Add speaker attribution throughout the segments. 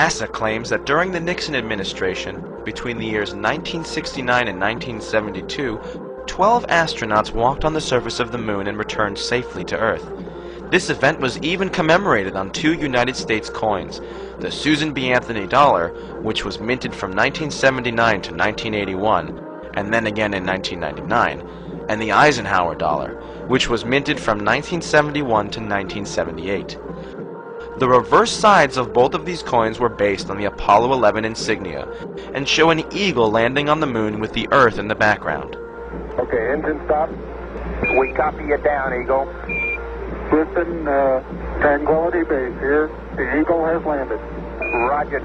Speaker 1: NASA claims that during the Nixon administration, between the years 1969 and 1972, 12 astronauts walked on the surface of the moon and returned safely to Earth. This event was even commemorated on 2 United States coins, the Susan B. Anthony dollar, which was minted from 1979 to 1981, and then again in 1999, and the Eisenhower dollar, which was minted from 1971 to 1978. The reverse sides of both of these coins were based on the Apollo 11 insignia, and show an eagle landing on the moon with the Earth in the background.
Speaker 2: Okay, engine stop. We copy you down, Eagle.
Speaker 3: Houston, Tranquility Base here. The Eagle has landed.
Speaker 2: Roger,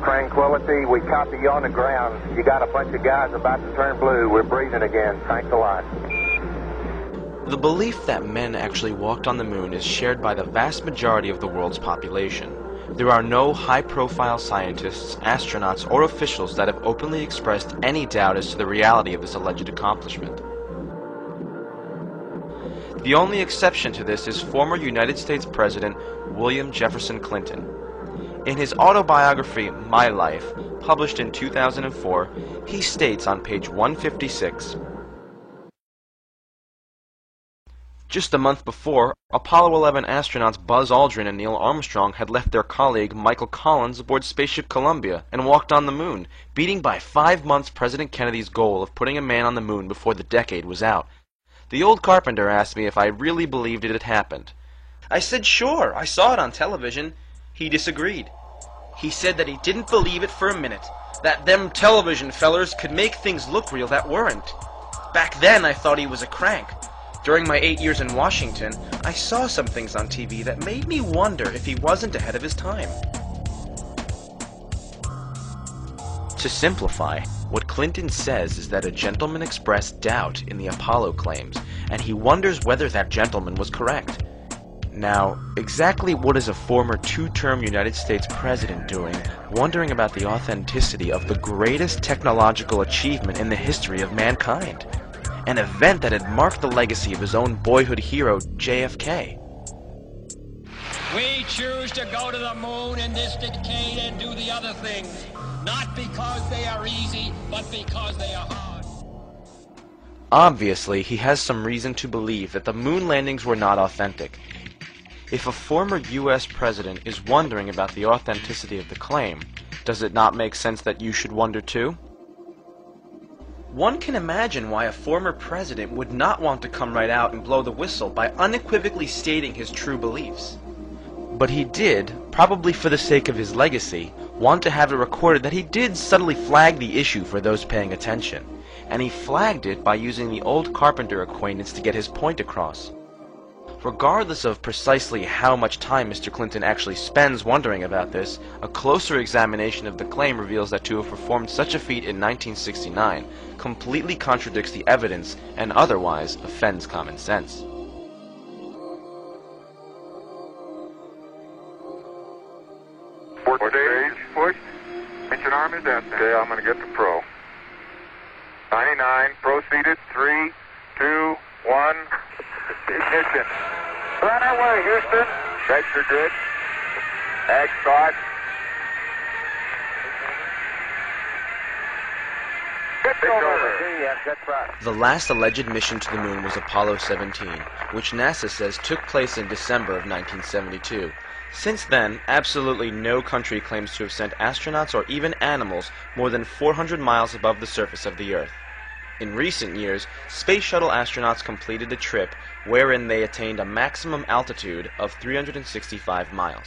Speaker 2: Tranquility. We copy you on the ground. You got a bunch of guys about to turn blue. We're breathing again. Thanks a lot.
Speaker 1: The belief that men actually walked on the moon is shared by the vast majority of the world's population. There are no high-profile scientists, astronauts, or officials that have openly expressed any doubt as to the reality of this alleged accomplishment. The only exception to this is former United States President William Jefferson Clinton. In his autobiography, My Life, published in 2004, he states on page 156, "Just a month before, Apollo 11 astronauts Buzz Aldrin and Neil Armstrong had left their colleague Michael Collins aboard Spaceship Columbia and walked on the moon, beating by 5 months President Kennedy's goal of putting a man on the moon before the decade was out. The old carpenter asked me if I really believed it had happened. I said sure, I saw it on television. He disagreed. He said that he didn't believe it for a minute, that them television fellers could make things look real that weren't. Back then I thought he was a crank. During my 8 years in Washington, I saw some things on TV that made me wonder if he wasn't ahead of his time." To simplify, what Clinton says is that a gentleman expressed doubt in the Apollo claims, and he wonders whether that gentleman was correct. Now, exactly what is a former 2-term United States president doing, wondering about the authenticity of the greatest technological achievement in the history of mankind? An event that had marked the legacy of his own boyhood hero, JFK.
Speaker 4: We choose to go to the moon in this decade and do the other things, not because they are easy, but because they are hard.
Speaker 1: Obviously, he has some reason to believe that the moon landings were not authentic. If a former U.S. president is wondering about the authenticity of the claim, does it not make sense that you should wonder too? One can imagine why a former president would not want to come right out and blow the whistle by unequivocally stating his true beliefs. But he did, probably for the sake of his legacy, want to have it recorded that he did subtly flag the issue for those paying attention, and he flagged it by using the old carpenter acquaintance to get his point across. Regardless of precisely how much time Mr. Clinton actually spends wondering about this, a closer examination of the claim reveals that to have performed such a feat in 1969 completely contradicts the evidence and otherwise offends common sense.
Speaker 5: Push. Engine arm is out there. Okay, I'm going to get the pro. 99, proceeded. 3, 2, 1. Ignition. Run away, Houston. Brakes are good. Ag start. Get over.
Speaker 1: The last alleged mission to the moon was Apollo 17, which NASA says took place in December of 1972. Since then, absolutely no country claims to have sent astronauts or even animals more than 400 miles above the surface of the Earth. In recent years, Space Shuttle astronauts completed a trip wherein they attained a maximum altitude of 365 miles.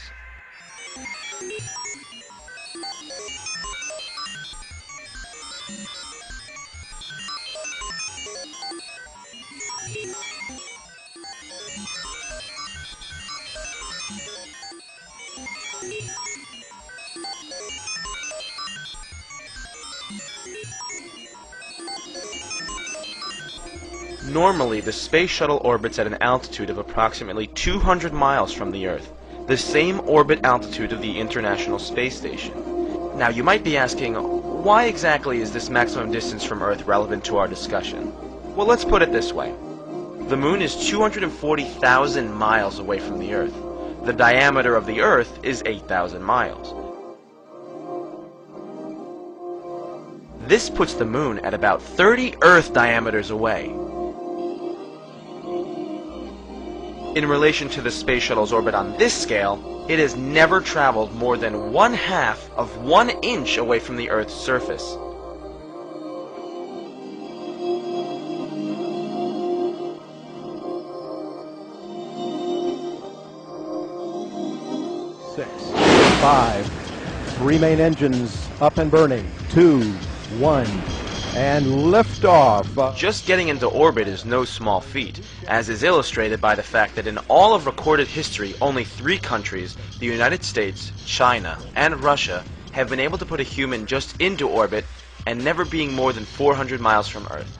Speaker 1: Normally, the Space Shuttle orbits at an altitude of approximately 200 miles from the Earth, the same orbit altitude of the International Space Station. Now, you might be asking, why exactly is this maximum distance from Earth relevant to our discussion? Well, let's put it this way. The Moon is 240,000 miles away from the Earth. The diameter of the Earth is 8,000 miles. This puts the moon at about 30 Earth diameters away. In relation to the space shuttle's orbit on this scale, it has never traveled more than 1/2 of 1 inch away from the Earth's surface.
Speaker 6: Six, 5, 3 main engines up and burning, 2, 1, and liftoff.
Speaker 1: Just getting into orbit is no small feat, as is illustrated by the fact that in all of recorded history, only 3 countries, the United States, China, and Russia, have been able to put a human just into orbit and never being more than 400 miles from Earth.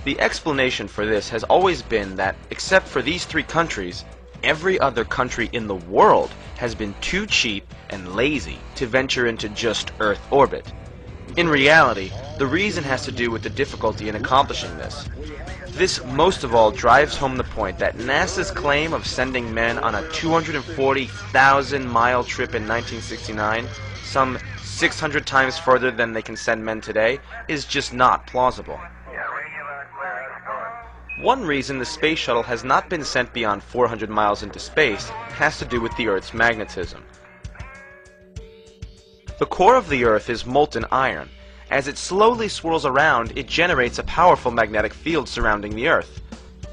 Speaker 1: The explanation for this has always been that, except for these 3 countries, every other country in the world has been too cheap and lazy to venture into just Earth orbit. In reality, the reason has to do with the difficulty in accomplishing this. This most of all drives home the point that NASA's claim of sending men on a 240,000-mile trip in 1969, some 600 times further than they can send men today, is just not plausible. One reason the space shuttle has not been sent beyond 400 miles into space has to do with the Earth's magnetism. The core of the Earth is molten iron. As it slowly swirls around, it generates a powerful magnetic field surrounding the Earth.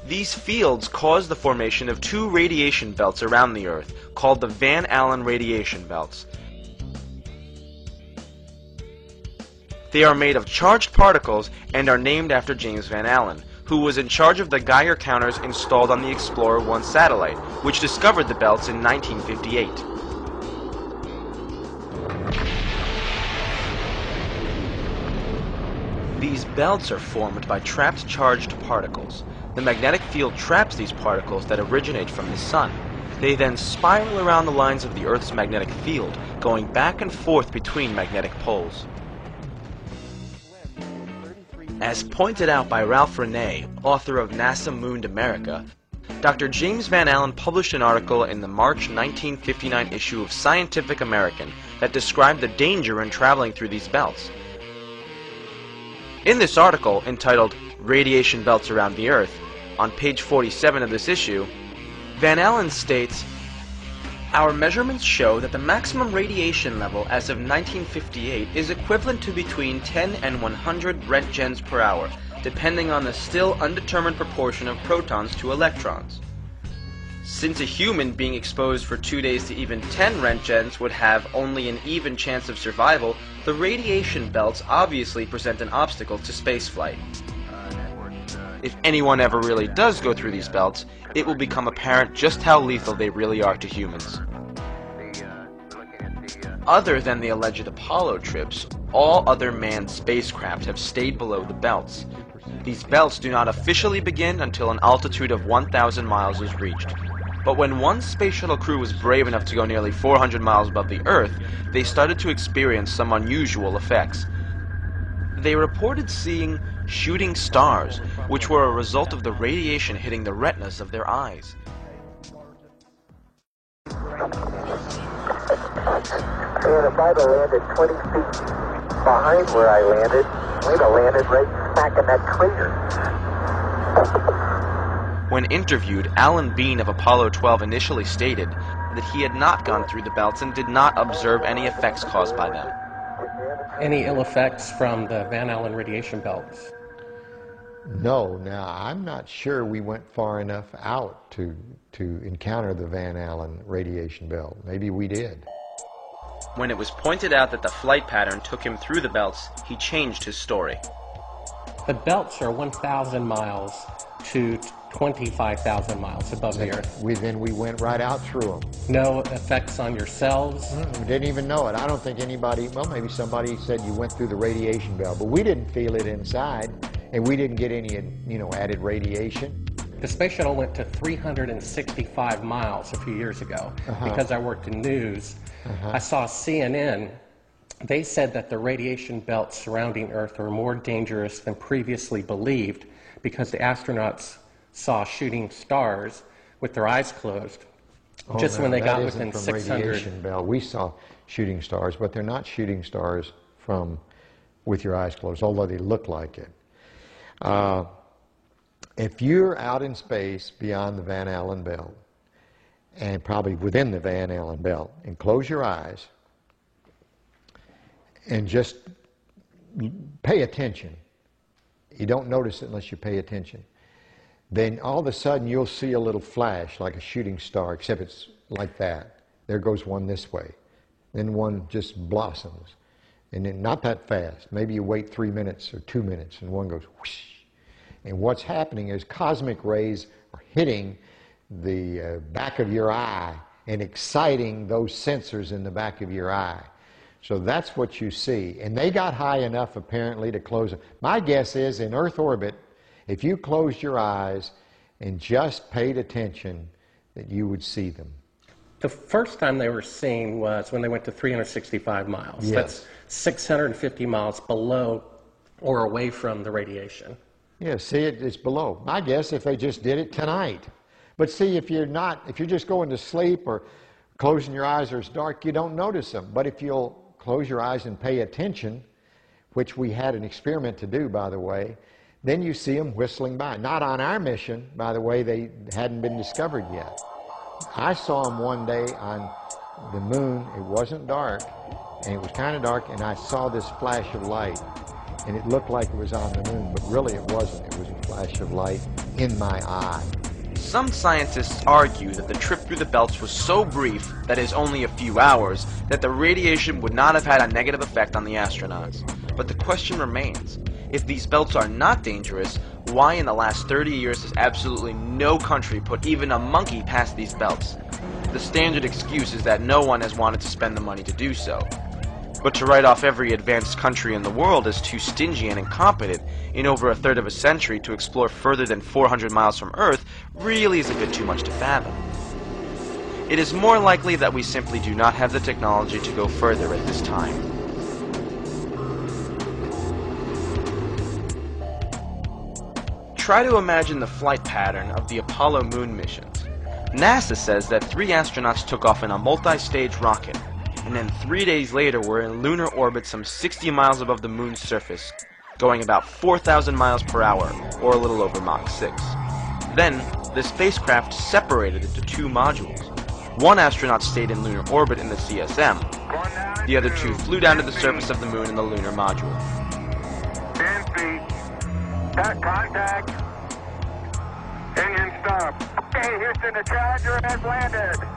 Speaker 1: These fields cause the formation of 2 radiation belts around the Earth, called the Van Allen radiation belts. They are made of charged particles and are named after James Van Allen, who was in charge of the Geiger counters installed on the Explorer 1 satellite, which discovered the belts in 1958. These belts are formed by trapped charged particles. The magnetic field traps these particles that originate from the Sun. They then spiral around the lines of the Earth's magnetic field, going back and forth between magnetic poles. As pointed out by Ralph Rene, author of NASA Mooned America, Dr. James Van Allen published an article in the March 1959 issue of Scientific American that described the danger in traveling through these belts. In this article, entitled Radiation Belts Around the Earth, on page 47 of this issue, Van Allen states, "Our measurements show that the maximum radiation level as of 1958 is equivalent to between 10 and 100 Roentgens per hour, depending on the still undetermined proportion of protons to electrons. Since a human being exposed for 2 days to even 10 Roentgens would have only an even chance of survival, the radiation belts obviously present an obstacle to spaceflight. If anyone ever really does go through these belts, it will become apparent just how lethal they really are to humans." Other than the alleged Apollo trips, all other manned spacecraft have stayed below the belts. These belts do not officially begin until an altitude of 1,000 miles is reached. But when one space shuttle crew was brave enough to go nearly 400 miles above the Earth, they started to experience some unusual effects. They reported seeing shooting stars, which were a result of the radiation hitting the retinas of their eyes.
Speaker 2: And if I'd have landed 20 feet behind where I landed, we'd have landed right smack in that crater.
Speaker 1: When interviewed, Alan Bean of Apollo 12 initially stated that he had not gone through the belts and did not observe any effects caused by them.
Speaker 7: Any ill effects from the Van Allen radiation belts?
Speaker 8: No, now I'm not sure we went far enough out to encounter the Van Allen radiation belt. Maybe we did.
Speaker 1: When it was pointed out that the flight pattern took him through the belts, he changed his story.
Speaker 7: The belts are 1,000 miles to 25,000 miles above the Earth.
Speaker 8: Then we went right out through them.
Speaker 7: No effects on your cells?
Speaker 8: We didn't even know it. I don't think anybody, well, maybe somebody said you went through the radiation belt, but we didn't feel it inside, and we didn't get any, added radiation.
Speaker 7: The space shuttle went to 365 miles a few years ago. Because I worked in news, I saw CNN. They said that the radiation belts surrounding Earth are more dangerous than previously believed because the astronauts saw shooting stars with their eyes closed just when they got within 600.
Speaker 8: Radiation belt. We saw shooting stars, but they're not shooting stars from with your eyes closed, although they look like it. If you're out in space beyond the Van Allen belt, and probably within the Van Allen belt, and close your eyes and just pay attention. You don't notice it unless you pay attention. Then all of a sudden you'll see a little flash like a shooting star, except it's like that. There goes one this way. Then one just blossoms. And then not that fast. Maybe you wait 3 minutes or 2 minutes and one goes whoosh. And what's happening is cosmic rays are hitting the back of your eye and exciting those sensors in the back of your eye. So that's what you see. And they got high enough apparently to close it. My guess is in Earth orbit, if you closed your eyes and just paid attention, that you would see them.
Speaker 7: The first time they were seen was when they went to 365 miles.
Speaker 8: Yes.
Speaker 7: That's 650 miles below or away from the radiation.
Speaker 8: Yeah, see, it's below. My guess if they just did it tonight. But see, if you're just going to sleep or closing your eyes or it's dark, you don't notice them. But if you'll close your eyes and pay attention, which we had an experiment to do, by the way, then you see them whistling by. Not on our mission, by the way, they hadn't been discovered yet. I saw them one day on the moon. It wasn't dark, and it was kind of dark, and I saw this flash of light. And it looked like it was on the moon, but really it wasn't. It was a flash of light in my eye.
Speaker 1: Some scientists argue that the trip through the belts was so brief, that is only a few hours, that the radiation would not have had a negative effect on the astronauts. But the question remains, if these belts are not dangerous, why in the last 30 years has absolutely no country put even a monkey past these belts? The standard excuse is that no one has wanted to spend the money to do so. But to write off every advanced country in the world as too stingy and incompetent in over a third of a century to explore further than 400 miles from Earth really is a bit too much to fathom. It is more likely that we simply do not have the technology to go further at this time. Try to imagine the flight pattern of the Apollo moon missions. NASA says that 3 astronauts took off in a multi-stage rocket, and then 3 days later were in lunar orbit some 60 miles above the moon's surface, going about 4,000 miles per hour, or a little over Mach 6. Then, the spacecraft separated into 2 modules. One astronaut stayed in lunar orbit in the CSM. The other 2 flew down to the surface of the moon in the lunar module.
Speaker 5: 10 feet. Contact. Engine stop. Okay, Houston, the Challenger has landed.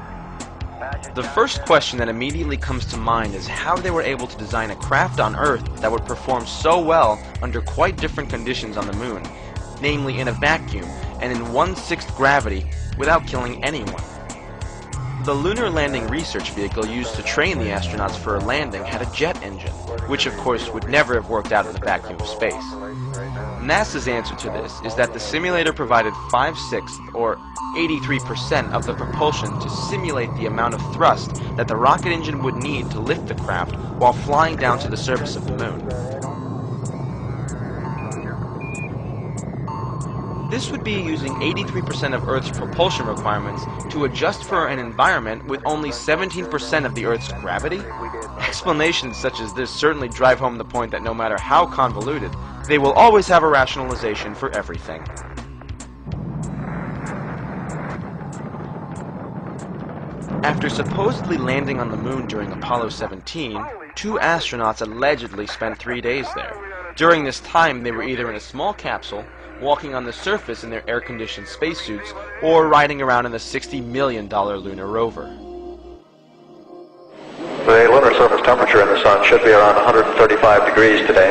Speaker 1: The first question that immediately comes to mind is how they were able to design a craft on Earth that would perform so well under quite different conditions on the moon, namely in a vacuum and in 1/6 gravity without killing anyone. The Lunar Landing Research Vehicle used to train the astronauts for a landing had a jet engine, which of course would never have worked out in the vacuum of space. NASA's answer to this is that the simulator provided 5/6 or 83% of the propulsion to simulate the amount of thrust that the rocket engine would need to lift the craft while flying down to the surface of the moon. This would be using 83% of Earth's propulsion requirements to adjust for an environment with only 17% of the Earth's gravity? Explanations such as this certainly drive home the point that no matter how convoluted, they will always have a rationalization for everything. After supposedly landing on the moon during Apollo 17, 2 astronauts allegedly spent 3 days there. During this time, they were either in a small capsule, walking on the surface in their air-conditioned spacesuits, or riding around in the $60 million lunar rover.
Speaker 9: The lunar surface temperature in the sun should be around 135 degrees today.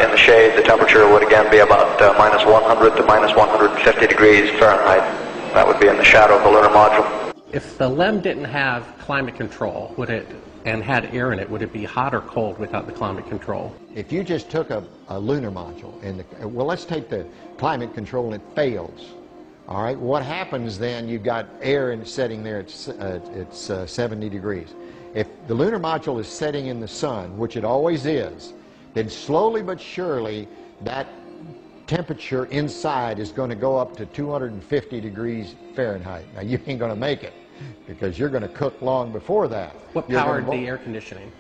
Speaker 9: In the shade, the temperature would again be about minus 100 to minus 150 degrees Fahrenheit. That would be in the shadow of the lunar module.
Speaker 7: If the LEM didn't have climate control, and had air in it, would it be hot or cold without the climate control?
Speaker 8: If you just took a lunar module, and well, let's take the climate control and it fails. All right, what happens then? You've got air and setting there, it's 70 degrees. If the lunar module is setting in the sun, which it always is, then slowly but surely that temperature inside is going to go up to 250 degrees Fahrenheit. Now you ain't going to make it because you're going to cook long before that.
Speaker 7: What powered the air conditioning?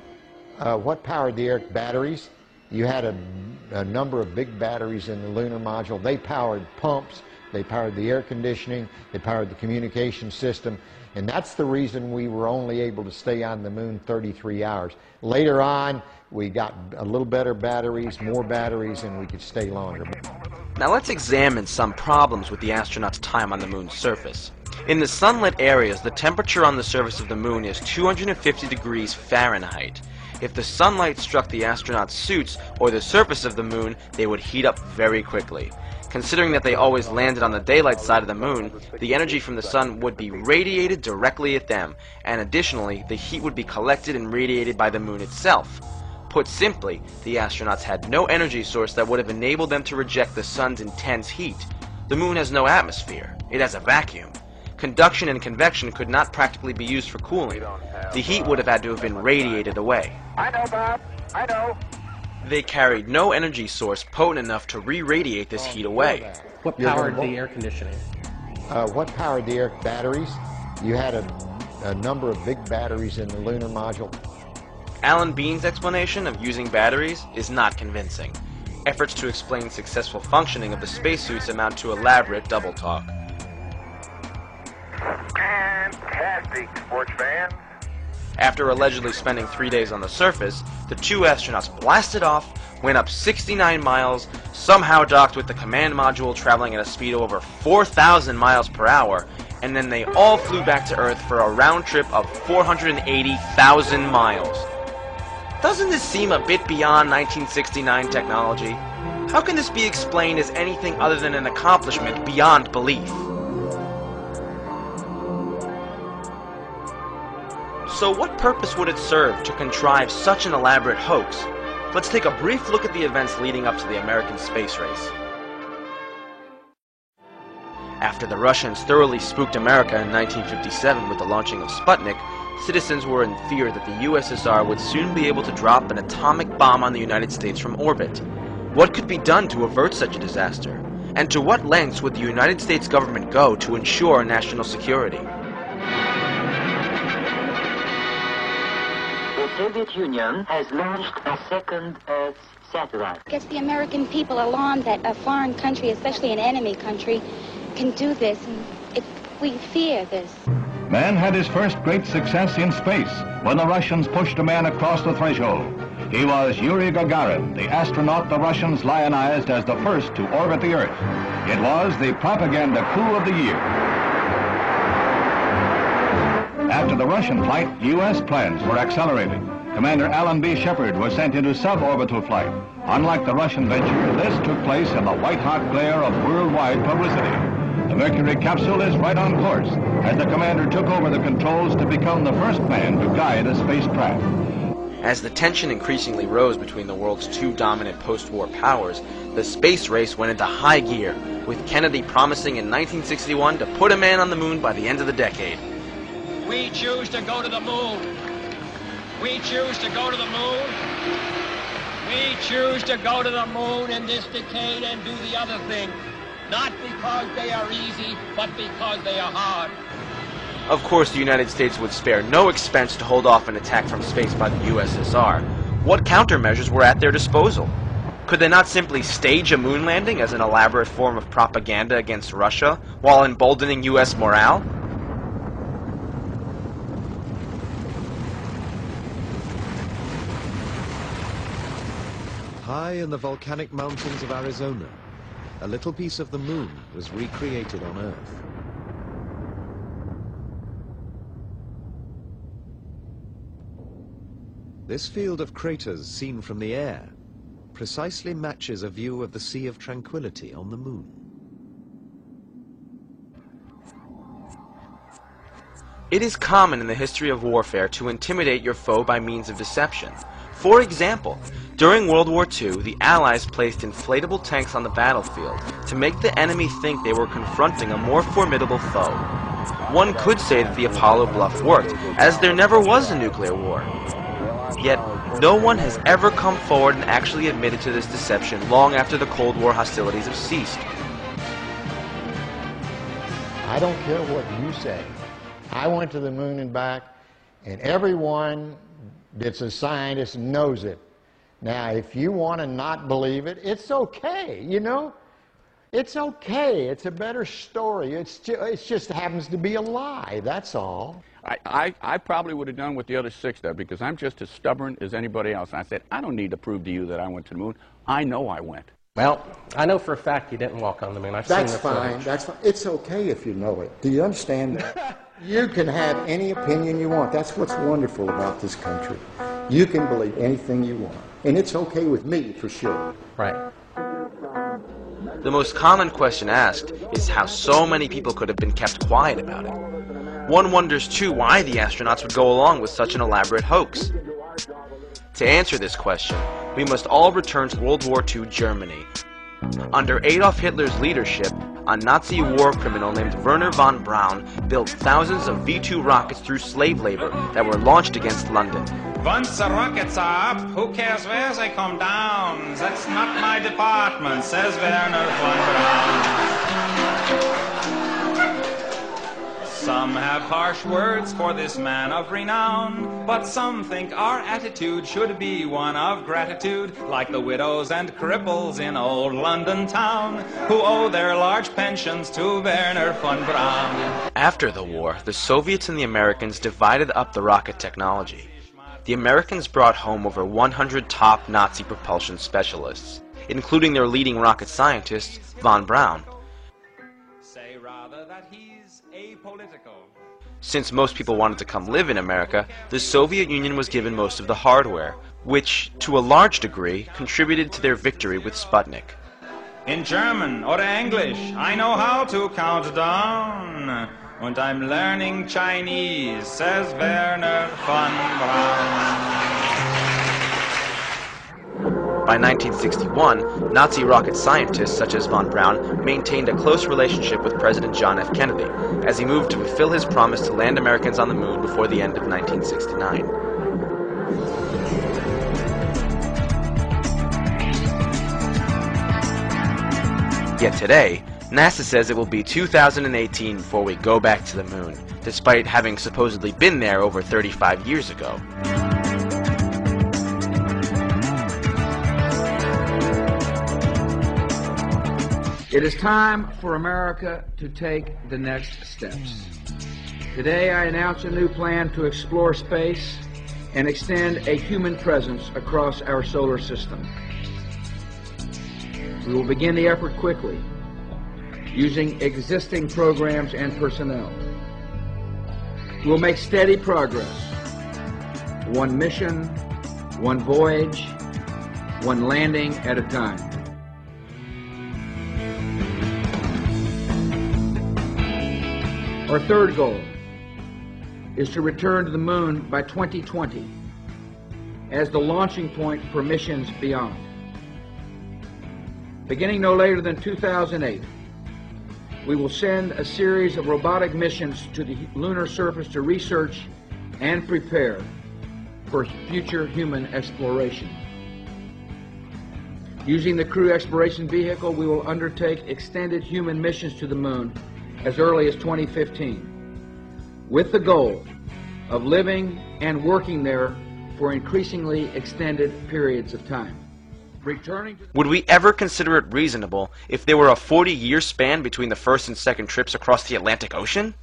Speaker 8: What powered the air? Batteries. you had a number of big batteries in the lunar module. They powered pumps, they powered the air conditioning, they powered the communication system, and that's the reason we were only able to stay on the moon 33 hours. Later on, we got a little better batteries, more batteries, and we could stay longer.
Speaker 1: Now let's examine some problems with the astronauts' time on the moon's surface. In the sunlit areas, the temperature on the surface of the moon is 250 degrees Fahrenheit. If the sunlight struck the astronauts' suits or the surface of the moon, they would heat up very quickly. Considering that they always landed on the daylight side of the moon, the energy from the sun would be radiated directly at them, and additionally, the heat would be collected and radiated by the moon itself. Put simply, the astronauts had no energy source that would have enabled them to reject the sun's intense heat. The moon has no atmosphere. It has a vacuum. Conduction and convection could not practically be used for cooling. The heat would have had to have been radiated away.
Speaker 5: I know, Bob. I know.
Speaker 1: They carried no energy source potent enough to re-radiate this heat away.
Speaker 7: What powered the air conditioning?
Speaker 8: What powered the air batteries? You had a number of big batteries in the lunar module.
Speaker 1: Alan Bean's explanation of using batteries is not convincing. Efforts to explain successful functioning of the spacesuits amount to elaborate double talk.
Speaker 5: Fantastic, sports fans.
Speaker 1: After allegedly spending 3 days on the surface, the two astronauts blasted off, went up 69 miles, somehow docked with the command module traveling at a speed of over 4,000 miles per hour, and then they all flew back to Earth for a round trip of 480,000 miles. Doesn't this seem a bit beyond 1969 technology? How can this be explained as anything other than an accomplishment beyond belief? So what purpose would it serve to contrive such an elaborate hoax? Let's take a brief look at the events leading up to the American space race. After the Russians thoroughly spooked America in 1957 with the launching of Sputnik, citizens were in fear that the USSR would soon be able to drop an atomic bomb on the United States from orbit. What could be done to avert such a disaster? And to what lengths would the United States government go to ensure national security?
Speaker 10: The Soviet Union has launched a second Earth satellite.
Speaker 11: Gets the American people alarmed that a foreign country, especially an enemy country, can do this, and we fear this.
Speaker 12: Man had his first great success in space when the Russians pushed a man across the threshold. He was Yuri Gagarin, the astronaut the Russians lionized as the first to orbit the Earth. It was the propaganda coup of the year. After the Russian flight, U.S. plans were accelerated. Commander Alan B. Shepard was sent into suborbital flight. Unlike the Russian venture, this took place in the white-hot glare of worldwide publicity. The Mercury capsule is right on course as the commander took over the controls to become the first man to guide a spacecraft.
Speaker 1: As the tension increasingly rose between the world's two dominant post-war powers, the space race went into high gear, with Kennedy promising in 1961 to put a man on the moon by the end of the decade.
Speaker 4: We choose to go to the moon. We choose to go to the moon. We choose to go to the moon in this decade and do the other thing. Not because they are easy, but because they are hard.
Speaker 1: Of course, the United States would spare no expense to hold off an attack from space by the USSR. What countermeasures were at their disposal? Could they not simply stage a moon landing as an elaborate form of propaganda against Russia, while emboldening U.S. morale?
Speaker 13: High in the volcanic mountains of Arizona, a little piece of the moon was recreated on Earth. This field of craters seen from the air precisely matches a view of the Sea of Tranquility on the moon.
Speaker 1: It is common in the history of warfare to intimidate your foe by means of deception. For example, during World War II, the Allies placed inflatable tanks on the battlefield to make the enemy think they were confronting a more formidable foe. One could say that the Apollo bluff worked, as there never was a nuclear war. Yet, no one has ever come forward and actually admitted to this deception long after the Cold War hostilities have ceased.
Speaker 8: I don't care what you say. I went to the moon and back, and everyone that's a scientist knows it. Now, if you want to not believe it, it's okay, you know? It's okay. It's a better story. It just happens to be a lie, that's all.
Speaker 14: I probably would have done what the other 6 did, because I'm just as stubborn as anybody else. And I said, I don't need to prove to you that I went to the moon. I know I went.
Speaker 7: Well, I know for a fact you didn't walk on the moon. I've seen the footage.
Speaker 8: That's fine. It's okay if you know it. Do you understand that? You can have any opinion you want. That's what's wonderful about this country. You can believe anything you want. And it's okay with me, for sure.
Speaker 7: Right.
Speaker 1: The most common question asked is how so many people could have been kept quiet about it. One wonders, too, why the astronauts would go along with such an elaborate hoax. To answer this question, we must all return to World War II Germany. Under Adolf Hitler's leadership, a Nazi war criminal named Wernher von Braun built thousands of V-2 rockets through slave labor that were launched against London.
Speaker 15: Once the rockets are up, who cares where they come down? That's not my department, says Wernher von Braun. Some have harsh words for this man of renown, but some think our attitude should be one of gratitude, like the widows and cripples in old London town, who owe their large pensions to Wernher von Braun.
Speaker 1: After the war, the Soviets and the Americans divided up the rocket technology. The Americans brought home over 100 top Nazi propulsion specialists, including their leading rocket scientist, von Braun.
Speaker 15: Say rather that he's apolitical.
Speaker 1: Since most people wanted to come live in America, the Soviet Union was given most of the hardware, which, to a large degree, contributed to their victory with Sputnik.
Speaker 15: In German or English, I know how to count down. And I'm learning Chinese, says Wernher von Braun.
Speaker 1: By 1961, Nazi rocket scientists such as von Braun maintained a close relationship with President John F. Kennedy as he moved to fulfill his promise to land Americans on the moon before the end of 1969. Yet today, NASA says it will be 2018 before we go back to the moon, despite having supposedly been there over 35 years ago.
Speaker 16: It is time for America to take the next steps. Today I announce a new plan to explore space and extend a human presence across our solar system. We will begin the effort quickly, using existing programs and personnel. We will make steady progress. One mission, one voyage, one landing at a time. Our third goal is to return to the moon by 2020 as the launching point for missions beyond. Beginning no later than 2008, we will send a series of robotic missions to the lunar surface to research and prepare for future human exploration. Using the Crew Exploration Vehicle, we will undertake extended human missions to the moon as early as 2015, with the goal of living and working there for increasingly extended periods of time.
Speaker 1: Would we ever consider it reasonable if there were a 40-year span between the first and second trips across the Atlantic Ocean?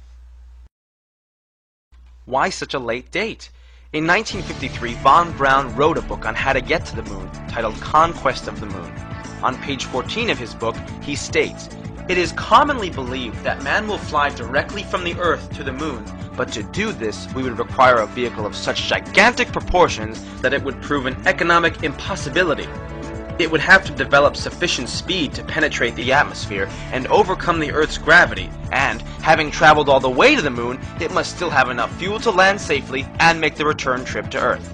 Speaker 1: Why such a late date? In 1953, von Braun wrote a book on how to get to the moon, titled Conquest of the Moon. On page 14 of his book, he states, "It is commonly believed that man will fly directly from the Earth to the moon, but to do this, we would require a vehicle of such gigantic proportions that it would prove an economic impossibility. It would have to develop sufficient speed to penetrate the atmosphere and overcome the Earth's gravity, and, having traveled all the way to the moon, it must still have enough fuel to land safely and make the return trip to Earth.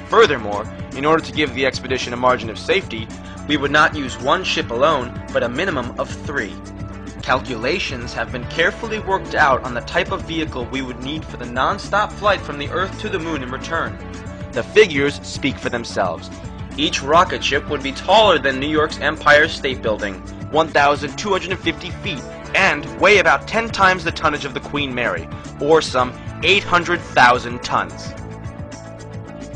Speaker 1: Furthermore, in order to give the expedition a margin of safety, we would not use one ship alone, but a minimum of 3. Calculations have been carefully worked out on the type of vehicle we would need for the non-stop flight from the Earth to the moon in return. The figures speak for themselves. Each rocket ship would be taller than New York's Empire State Building, 1,250 feet, and weigh about 10 times the tonnage of the Queen Mary, or some 800,000 tons.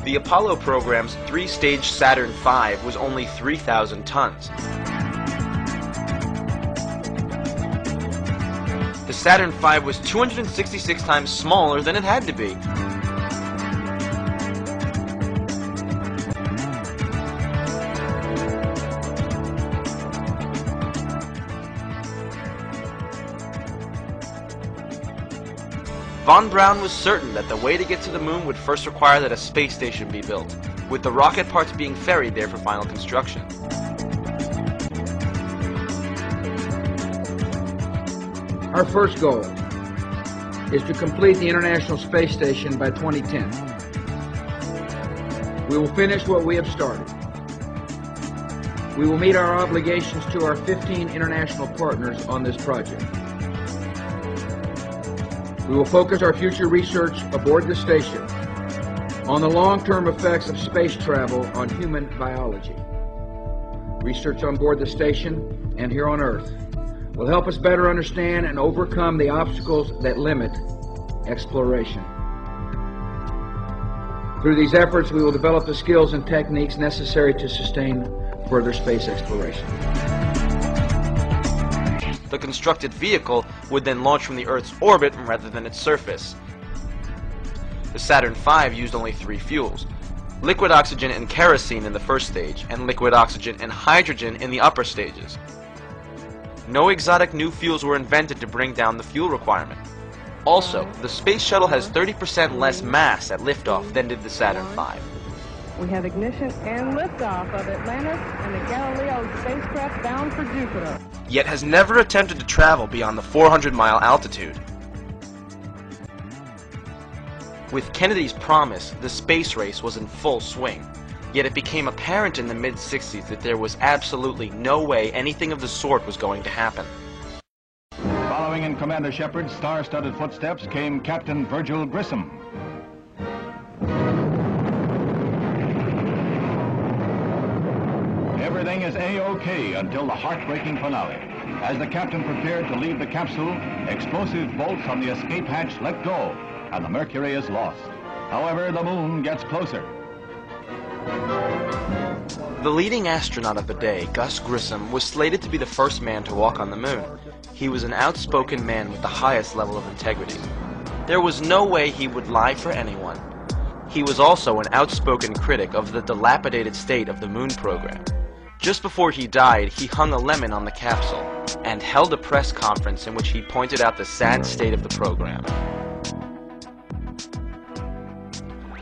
Speaker 1: The Apollo program's three-stage Saturn V was only 3,000 tons. The Saturn V was 266 times smaller than it had to be. Von Braun was certain that the way to get to the moon would first require that a space station be built, with the rocket parts being ferried there for final construction.
Speaker 16: Our first goal is to complete the International Space Station by 2010. We will finish what we have started. We will meet our obligations to our 15 international partners on this project. We will focus our future research aboard the station on the long-term effects of space travel on human biology. Research on board the station and here on Earth will help us better understand and overcome the obstacles that limit exploration. Through these efforts, we will develop the skills and techniques necessary to sustain further space exploration.
Speaker 1: The constructed vehicle would then launch from the Earth's orbit rather than its surface. The Saturn V used only 3 fuels: liquid oxygen and kerosene in the first stage, and liquid oxygen and hydrogen in the upper stages. No exotic new fuels were invented to bring down the fuel requirement. Also, the Space Shuttle has 30% less mass at liftoff than did the Saturn V.
Speaker 17: We have ignition and liftoff of Atlantis and the Galileo spacecraft bound for Jupiter.
Speaker 1: Yet has never attempted to travel beyond the 400-mile altitude. With Kennedy's promise, the space race was in full swing. Yet it became apparent in the mid-60s that there was absolutely no way anything of the sort was going to happen.
Speaker 12: Following in Commander Shepard's star-studded footsteps came Captain Virgil Grissom. Everything is A-OK until the heartbreaking finale. As the captain prepared to leave the capsule, explosive bolts on the escape hatch let go, and the Mercury is lost. However, the moon gets closer.
Speaker 1: The leading astronaut of the day, Gus Grissom, was slated to be the first man to walk on the moon. He was an outspoken man with the highest level of integrity. There was no way he would lie for anyone. He was also an outspoken critic of the dilapidated state of the moon program. Just before he died, he hung a lemon on the capsule and held a press conference in which he pointed out the sad state of the program.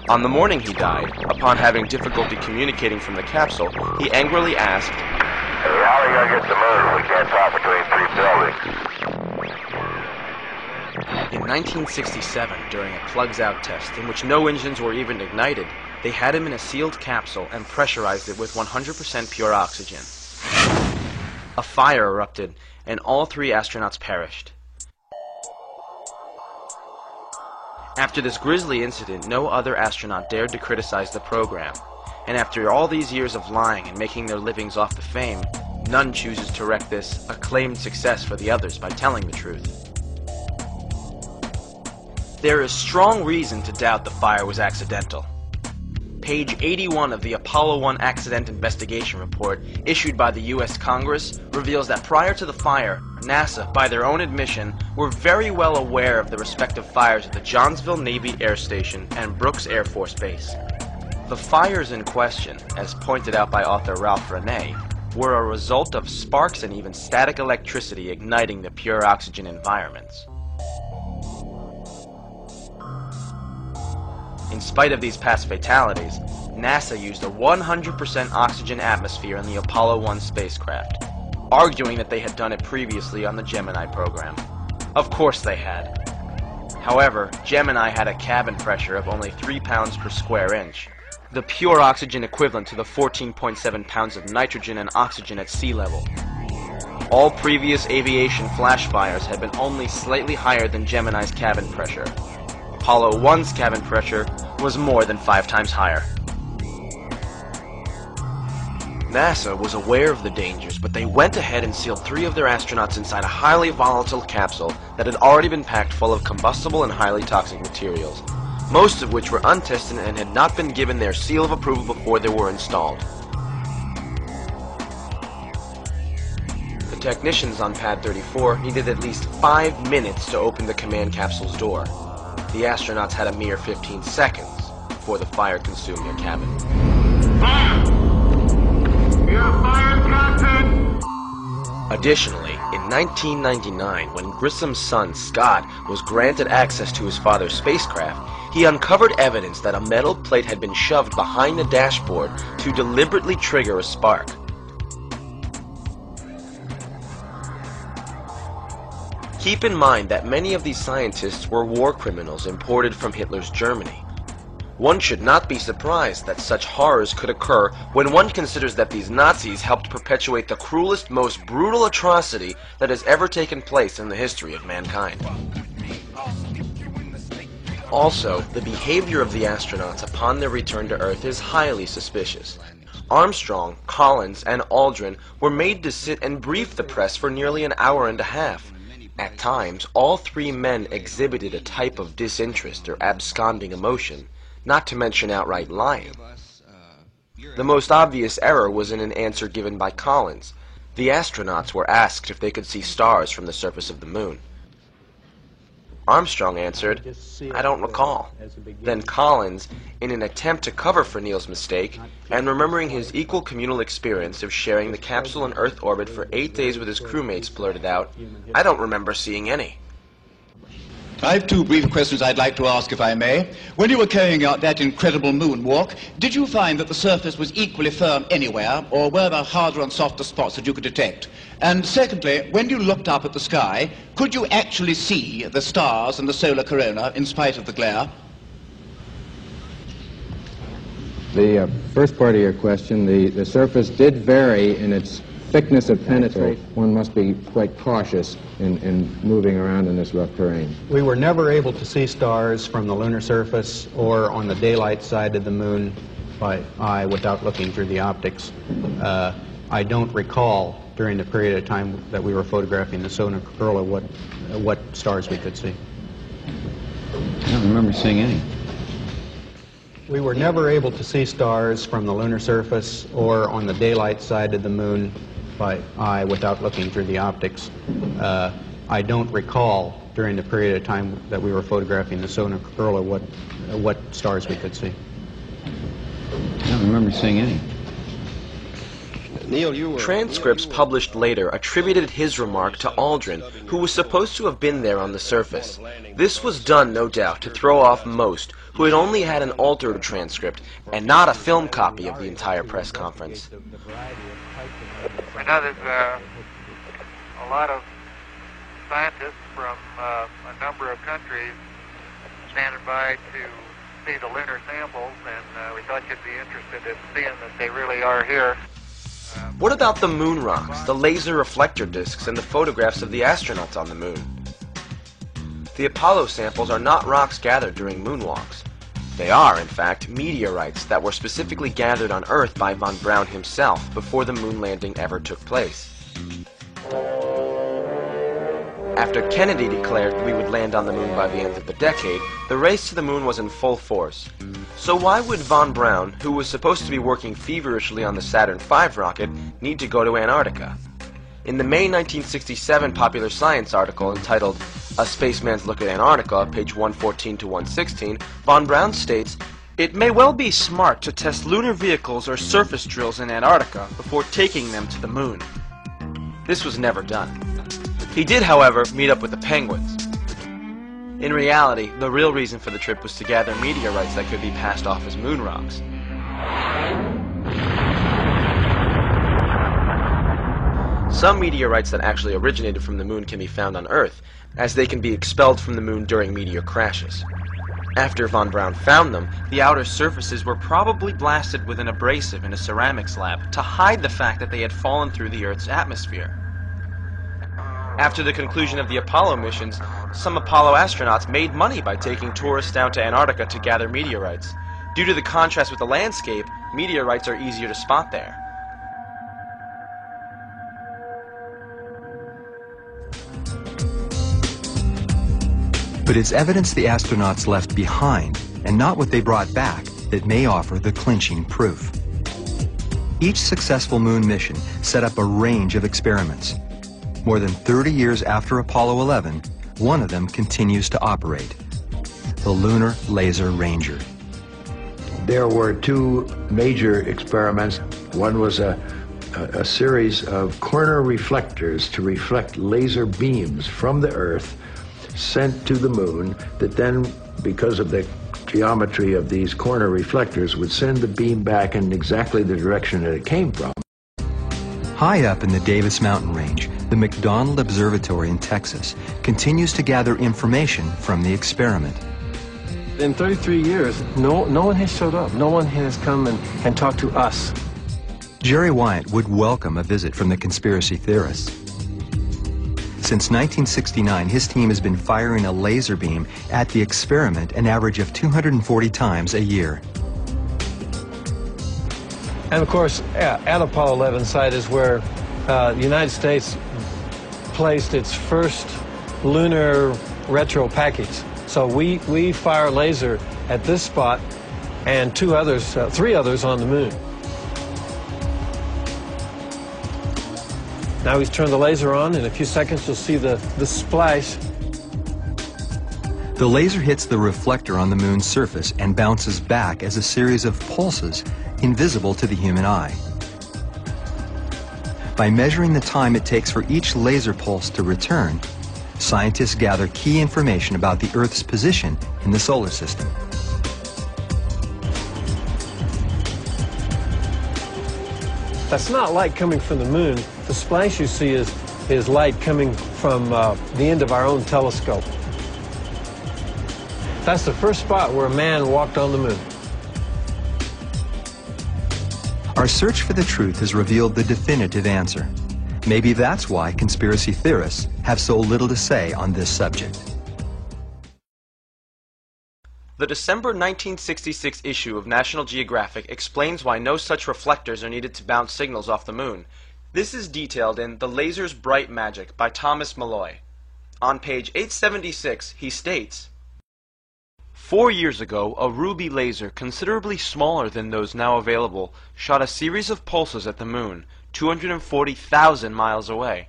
Speaker 1: On the morning he died, upon having difficulty communicating from the capsule, he angrily asked,
Speaker 5: "Hey, how are we going to get to the moon? We can't talk between 3 buildings."
Speaker 1: In 1967, during a plugs-out test in which no engines were even ignited, they had him in a sealed capsule and pressurized it with 100% pure oxygen. A fire erupted, and all 3 astronauts perished. After this grisly incident, no other astronaut dared to criticize the program. And after all these years of lying and making their livings off the fame, none chooses to wreck this acclaimed success for the others by telling the truth. There is strong reason to doubt the fire was accidental. Page 81 of the Apollo 1 Accident Investigation Report, issued by the U.S. Congress, reveals that prior to the fire, NASA, by their own admission, were very well aware of the respective fires at the Johnsville Navy Air Station and Brooks Air Force Base. The fires in question, as pointed out by author Ralph Renee, were a result of sparks and even static electricity igniting the pure oxygen environments. In spite of these past fatalities, NASA used a 100% oxygen atmosphere in the Apollo 1 spacecraft, arguing that they had done it previously on the Gemini program. Of course they had. However, Gemini had a cabin pressure of only 3 pounds per square inch, the pure oxygen equivalent to the 14.7 pounds of nitrogen and oxygen at sea level. All previous aviation flash fires had been only slightly higher than Gemini's cabin pressure. Apollo 1's cabin pressure was more than 5 times higher. NASA was aware of the dangers, but they went ahead and sealed 3 of their astronauts inside a highly volatile capsule that had already been packed full of combustible and highly toxic materials. most of which were untested and had not been given their seal of approval before they were installed. The technicians on Pad 34 needed at least 5 minutes to open the command capsule's door. The astronauts had a mere 15 seconds before the fire consumed their cabin.
Speaker 5: Fire! You're fired, Captain!
Speaker 1: Additionally, in 1999, when Grissom's son, Scott, was granted access to his father's spacecraft, he uncovered evidence that a metal plate had been shoved behind the dashboard to deliberately trigger a spark. Keep in mind that many of these scientists were war criminals imported from Hitler's Germany. One should not be surprised that such horrors could occur when one considers that these Nazis helped perpetuate the cruelest, most brutal atrocity that has ever taken place in the history of mankind. Also, the behavior of the astronauts upon their return to Earth is highly suspicious. Armstrong, Collins, and Aldrin were made to sit and brief the press for nearly an hour and a half. At times, all three men exhibited a type of disinterest or absconding emotion, not to mention outright lying. The most obvious error was in an answer given by Collins. The astronauts were asked if they could see stars from the surface of the moon. Armstrong answered, "I don't recall." Then Collins, in an attempt to cover for Neil's mistake, and remembering his equal communal experience of sharing the capsule in Earth orbit for 8 days with his crewmates, blurted out, "I don't remember seeing any."
Speaker 18: I have two brief questions I'd like to ask, if I may. When you were carrying out that incredible moonwalk, did you find that the surface was equally firm anywhere, or were there harder and softer spots that you could detect? And secondly, when you looked up at the sky, could you actually see the stars and the solar corona in spite of the glare?
Speaker 19: The first part of your question, the surface did vary in its thickness of penetrate. One must be quite cautious in moving around in this rough terrain.
Speaker 20: We were never able to see stars from the lunar surface or on the daylight side of the moon by eye without looking through the optics. I don't recall during the period of time that we were photographing the solar corona what stars we could see.
Speaker 19: I don't remember seeing any.
Speaker 20: We were never able to see stars from the lunar surface or on the daylight side of the moon by eye without looking through the optics. I don't recall during the period of time that we were photographing the solar corona what stars we could see.
Speaker 19: I don't remember seeing any.
Speaker 1: Transcripts published later attributed his remark to Aldrin, who was supposed to have been there on the surface. This was done, no doubt, to throw off most, who had only had an altered transcript and not a film copy of the entire press conference.
Speaker 5: I know there's a lot of scientists from a number of countries standing by to see the lunar samples, and we thought you'd be interested in seeing that they really are here.
Speaker 1: What about the moon rocks, the laser reflector discs, and the photographs of the astronauts on the moon? The Apollo samples are not rocks gathered during moonwalks. They are, in fact, meteorites that were specifically gathered on Earth by von Braun himself before the moon landing ever took place. After Kennedy declared that we would land on the moon by the end of the decade, the race to the moon was in full force. So why would von Braun, who was supposed to be working feverishly on the Saturn V rocket, need to go to Antarctica? In the May 1967 Popular Science article entitled A Spaceman's Look at Antarctica, page 114 to 116, von Braun states, "It may well be smart to test lunar vehicles or surface drills in Antarctica before taking them to the moon." This was never done. He did, however, meet up with the Penguins. In reality, the real reason for the trip was to gather meteorites that could be passed off as moon rocks. Some meteorites that actually originated from the moon can be found on Earth, as they can be expelled from the moon during meteor crashes. After von Braun found them, the outer surfaces were probably blasted with an abrasive in a ceramics lab to hide the fact that they had fallen through the Earth's atmosphere. After the conclusion of the Apollo missions, some Apollo astronauts made money by taking tourists down to Antarctica to gather meteorites. Due to the contrast with the landscape, meteorites are easier to spot there.
Speaker 21: But it's evidence the astronauts left behind and not what they brought back, that may offer the clinching proof. Each successful moon mission set up a range of experiments. More than 30 years after Apollo 11, one of them continues to operate, the Lunar Laser Ranger.
Speaker 22: There were two major experiments. One was a series of corner reflectors to reflect laser beams from the Earth sent to the moon that then, because of the geometry of these corner reflectors, would send the beam back in exactly the direction that it came from.
Speaker 21: High up in the Davis Mountain Range, the McDonald Observatory in Texas continues to gather information from the experiment.
Speaker 23: In 33 years, no one has showed up. No one has come and talked to us.
Speaker 21: Jerry Wyatt would welcome a visit from the conspiracy theorists. Since 1969, his team has been firing a laser beam at the experiment an average of 240 times a year.
Speaker 23: And of course, at Apollo 11 site is where the United States placed its first lunar retro package. So we fire laser at this spot and three others on the moon. Now he's turned the laser on. In a few seconds, you'll see the splash.
Speaker 21: The laser hits the reflector on the moon's surface and bounces back as a series of pulses invisible to the human eye. By measuring the time it takes for each laser pulse to return, scientists gather key information about the Earth's position in the solar system.
Speaker 23: That's not light coming from the moon. The splash you see is light coming from the end of our own telescope. That's the first spot where a man walked on the moon.
Speaker 21: Our search for the truth has revealed the definitive answer. Maybe that's why conspiracy theorists have so little to say on this subject.
Speaker 1: The December 1966 issue of National Geographic explains why no such reflectors are needed to bounce signals off the moon. This is detailed in The Laser's Bright Magic by Thomas Malloy. On page 876, he states, 4 years ago, a ruby laser, considerably smaller than those now available, shot a series of pulses at the moon, 240,000 miles away.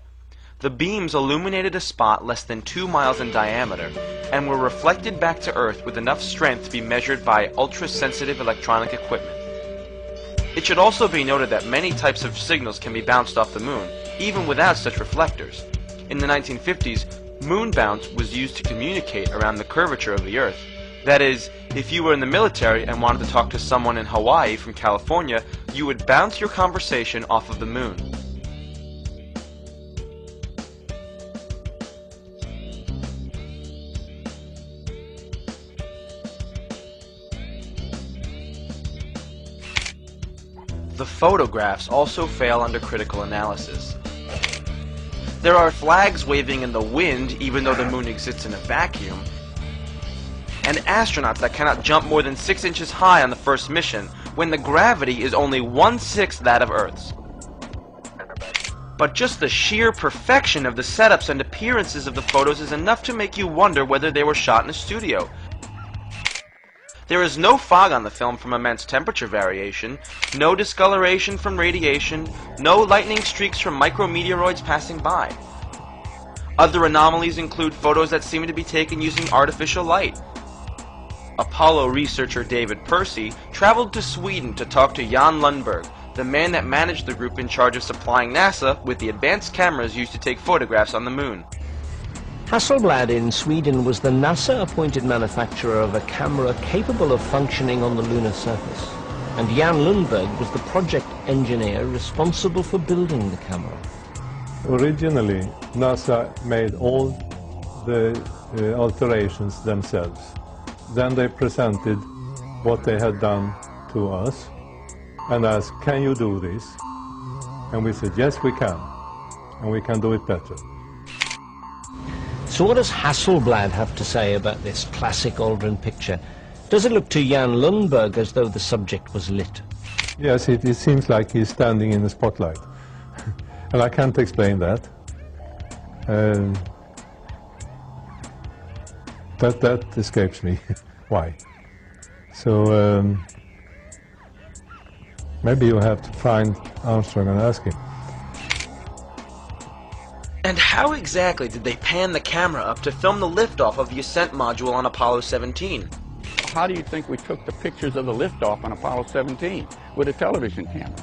Speaker 1: The beams illuminated a spot less than 2 miles in diameter and were reflected back to Earth with enough strength to be measured by ultra-sensitive electronic equipment. It should also be noted that many types of signals can be bounced off the moon, even without such reflectors. In the 1950s, moon bounce was used to communicate around the curvature of the Earth. That is, if you were in the military and wanted to talk to someone in Hawaii from California, you would bounce your conversation off of the moon. The photographs also fail under critical analysis. There are flags waving in the wind even though the moon exists in a vacuum, and astronauts that cannot jump more than 6 inches high on the first mission when the gravity is only 1/6 that of Earth's. But just the sheer perfection of the setups and appearances of the photos is enough to make you wonder whether they were shot in a studio. There is no fog on the film from immense temperature variation, no discoloration from radiation, no lightning streaks from micrometeoroids passing by. Other anomalies include photos that seem to be taken using artificial light. Apollo researcher David Percy traveled to Sweden to talk to Jan Lundberg, the man that managed the group in charge of supplying NASA with the advanced cameras used to take photographs on the moon.
Speaker 24: Hasselblad in Sweden was the NASA-appointed manufacturer of a camera capable of functioning on the lunar surface, and Jan Lundberg was the project engineer responsible for building the camera.
Speaker 25: Originally, NASA made all the alterations themselves. Then they presented what they had done to us and asked, can you do this? And we said, yes, we can, and we can do it better.
Speaker 24: So what does Hasselblad have to say about this classic Aldrin picture? Does it look to Jan Lundberg as though the subject was lit?
Speaker 25: Yes, it seems like he's standing in the spotlight. And I can't explain that. That escapes me. Why? So maybe you have to find Armstrong and ask him.
Speaker 1: And how exactly did they pan the camera up to film the liftoff of the ascent module on Apollo 17?
Speaker 14: How do you think we took the pictures of the liftoff on Apollo 17 with a television camera?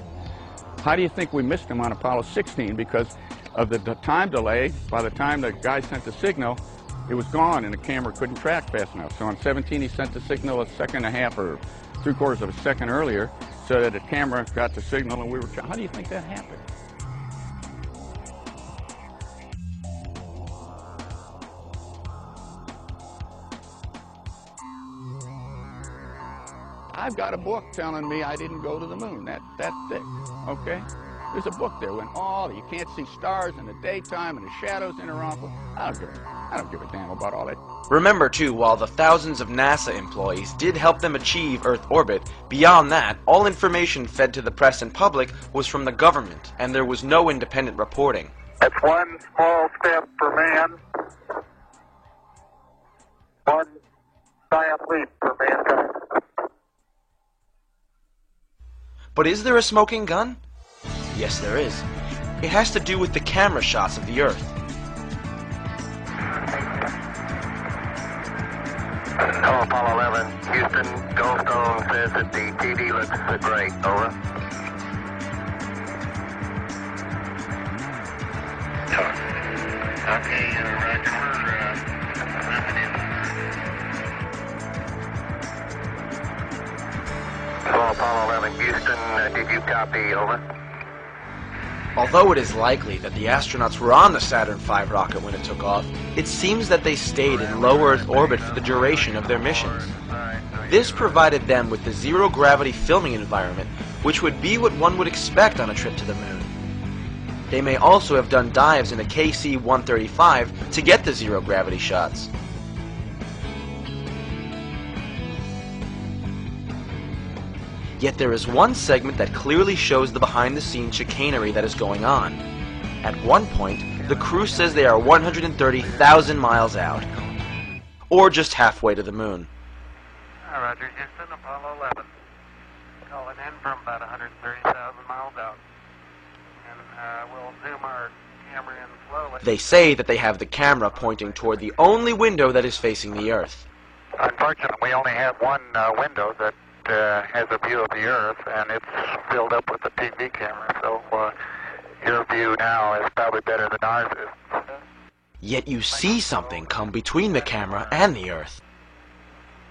Speaker 14: How do you think we missed them on Apollo 16 because of the time delay? By the time the guy sent the signal, it was gone and the camera couldn't track fast enough. So on 17 he sent the signal a second and a half or 3/4 of a second earlier so that the camera got the signal and we were trying. How do you think that happened? I've got a book telling me I didn't go to the moon. That thick, okay? There's a book there when you can't see stars in the daytime and the shadows interrupt. I don't give a damn about all that.
Speaker 1: Remember, too, while the thousands of NASA employees did help them achieve Earth orbit, beyond that, all information fed to the press and public was from the government, and there was no independent reporting.
Speaker 5: That's one small step for man, one giant leap for mankind.
Speaker 1: But is there a smoking gun? Yes, there is. It has to do with the camera shots of the Earth.
Speaker 5: Hello, Apollo 11. Houston, Goldstone says that the TV looks great. Over. Okay, Roger. Hello, Apollo 11. Houston, did you copy? Over.
Speaker 1: Although it is likely that the astronauts were on the Saturn V rocket when it took off, it seems that they stayed in low Earth orbit for the duration of their missions. This provided them with the zero-gravity filming environment, which would be what one would expect on a trip to the moon. They may also have done dives in a KC-135 to get the zero-gravity shots. Yet there is one segment that clearly shows the behind-the-scenes chicanery that is going on. At one point, the crew says they are 130,000 miles out, or just halfway to the moon.
Speaker 5: Roger, Houston, Apollo 11. Calling in from about 130,000 miles out. And we'll zoom our camera in slowly.
Speaker 1: They say that they have the camera pointing toward the only window that is facing the Earth.
Speaker 5: Unfortunately, we only have one window that has a view of the Earth, and it's filled up with a TV camera, so your view now is probably better than ours is.
Speaker 1: Yet you see something come between the camera and the Earth.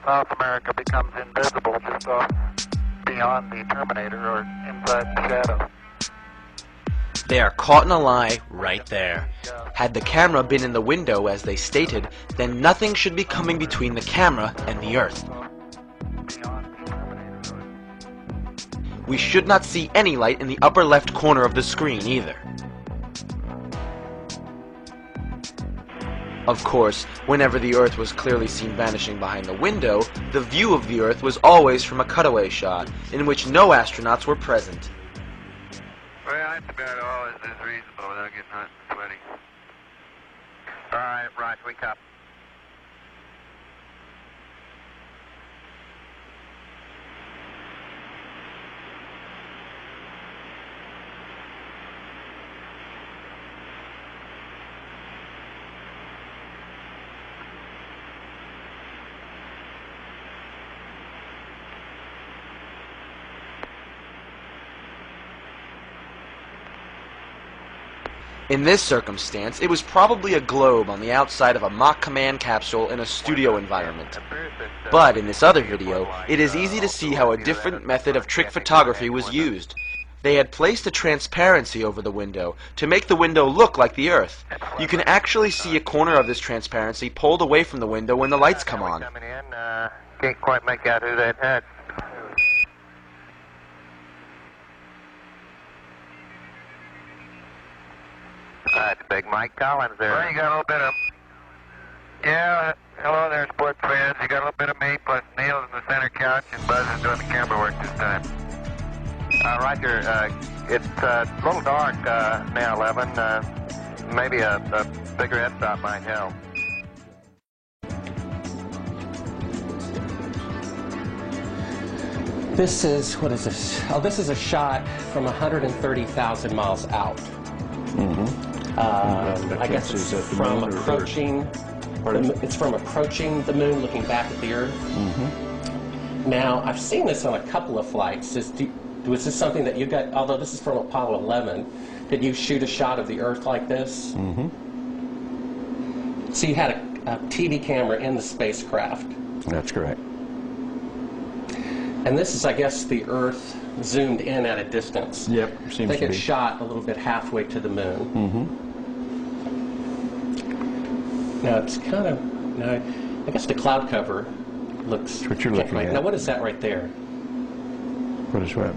Speaker 5: South America becomes invisible just off beyond the Terminator or inside the shadow.
Speaker 1: They are caught in a lie right there. Had the camera been in the window as they stated, then nothing should be coming between the camera and the Earth. We should not see any light in the upper left corner of the screen either. Of course, whenever the Earth was clearly seen vanishing behind the window, the view of the Earth was always from a cutaway shot, in which no astronauts were present.
Speaker 5: Well, that's about all is reasonable without getting hot and sweaty. All right, Roger, we copy.
Speaker 1: In this circumstance, it was probably a globe on the outside of a mock command capsule in a studio environment. But in this other video, it is easy to see how a different method of trick photography was used. They had placed a transparency over the window to make the window look like the Earth. You can actually see a corner of this transparency pulled away from the window when the lights come on.
Speaker 5: Can't quite make out who that had. That's Big Mike Collins there. Well, you got a little bit of... Yeah, hello there, sports fans. You got a little bit of me, plus Neil's in the center couch, and Buzz is doing the camera work this time. Roger, it's a little dark now, 11. Maybe a bigger f-stop might help.
Speaker 7: This is, what is this? Oh, this is a shot from 130,000 miles out. I guess it's from approaching. It's from approaching the moon, looking back at the Earth. Now, I've seen this on a couple of flights. Was this something that you got? Although this is from Apollo 11, did you shoot a shot of the Earth like this? So you had a TV camera in the spacecraft.
Speaker 2: That's correct.
Speaker 7: And this is, I guess, the Earth zoomed in at a distance.
Speaker 2: Yep, seems to be.
Speaker 7: They get shot a little bit halfway to the moon. Now it's kind of, now I guess the cloud cover looks.
Speaker 2: That's what you're looking at.
Speaker 7: Now what is that right there?
Speaker 2: What is what?